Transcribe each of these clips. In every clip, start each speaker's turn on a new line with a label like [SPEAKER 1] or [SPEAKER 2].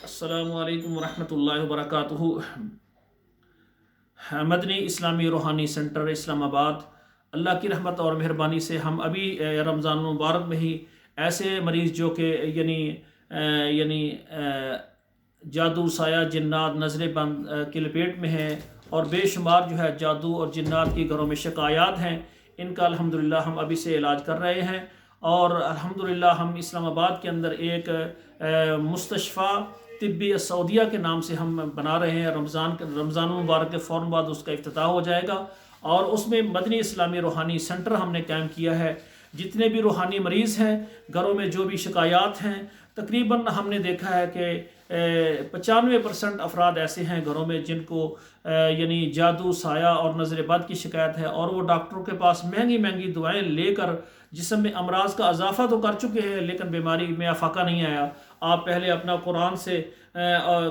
[SPEAKER 1] अस्सलामु अलैकुम वरहमतुल्लाहि वबरकातुहू। मदनी इस्लामी रूहानी सेंटर इस्लामाबाद, अल्लाह की रहमत और मेहरबानी से हम अभी रमज़ान मुबारक में ही ऐसे मरीज़ जो कि यानी जादू, साया, जिन्नात, नज़रें बंद की लपेट में हैं और बेशुमार जो है जादू और जिन्नात की घरों में शिकायत हैं, इनका अल्हम्दुलिल्लाह हम अभी से इलाज कर रहे हैं। और अल्हम्दुलिल्लाह हम इस्लामाबाद के अंदर एक मुस्तशफ़ा तिब्बी सऊदिया के नाम से हम बना रहे हैं। रमज़ान मुबारक के फ़ौरन बाद उसका इफ्तिताह हो जाएगा और उसमें मदनी इस्लामी रूहानी सेंटर हमने कायम किया है। जितने भी रूहानी मरीज़ हैं, घरों में जो भी शिकायत हैं, तकरीबन हमने देखा है कि 95% अफराद ऐसे हैं घरों में जिनको यानी जादू, साया और नज़र बद की शिकायत है और वो डॉक्टरों के पास महंगी महंगी दवाएं लेकर जिस्म में अमराज का इजाफा तो कर चुके हैं लेकिन बीमारी में अफाका नहीं आया। आप पहले अपना कुरान से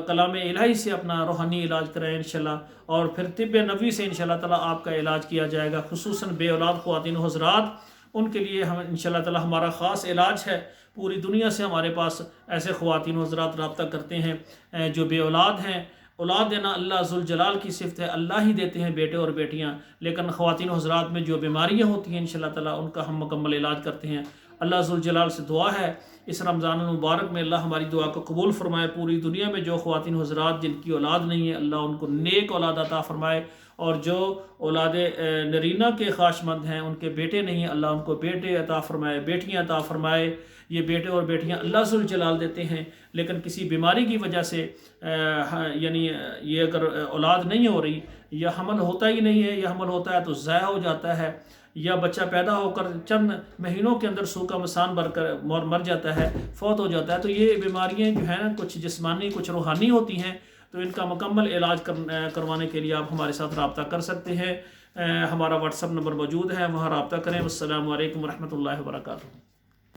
[SPEAKER 1] कलाम इलाही से अपना रूहानी इलाज कराएं इंशाल्लाह और फिर तिब्ब नबवी से इंशाल्लाह ताला आपका इलाज किया जाएगा। खुसूसन बे औलाद ख़वातीन व हज़रात, उनके लिए हम इंशाल्लाह ताला हमारा ख़ास इलाज है। पूरी दुनिया से हमारे पास ऐसे ख़वातीन व हज़रात रब्ता करते हैं जो बे औलाद हैं। औलाद देना अल्लाह ज़ुल जलाल की सिफ़त है, अल्लाह ही देते हैं बेटे और बेटियां, लेकिन ख़वातीन व हज़रात में जो बीमारियां होती हैं इंशाल्लाह ताला उनका हम मुकम्मल इलाज करते हैं। अल्लाह ज़ुल जलाल से दुआ है इस रमज़ान मुबारक में अल्लाह हमारी दुआ को कबूल फरमाए। पूरी दुनिया में जो ख़वातीन हज़रात जिनकी औलाद नहीं है, अल्लाह उनको नेक औलाद अता फरमाए और जो औलाद नरीना के ख़ाशमंद हैं, उनके बेटे नहीं हैं, अल्लाह उनको बेटे अता फरमाए, बेटियाँ अता फरमाए। ये बेटे और बेटियाँ अल्लाह ज़ुल जलाल देते हैं, लेकिन किसी बीमारी की वजह से यानी ये अगर औलाद नहीं हो रही या हमल होता ही नहीं है या हमल होता है तो ज़ाया हो जाता है या बच्चा पैदा होकर चंद महीनों के अंदर सूखा मसान भरकर मर जाता है, फौत हो जाता है, तो ये बीमारियाँ जो हैं ना कुछ जिस्मानी कुछ रूहानी होती हैं। तो इनका मुकम्मल इलाज करवाने के लिए आप हमारे साथ रब्ता कर सकते हैं। हमारा व्हाट्सअप नंबर मौजूद है, वहाँ रब्ता करें। अस्सलामु अलैकुम वरहमतुल्लाहि वबरकातुहू।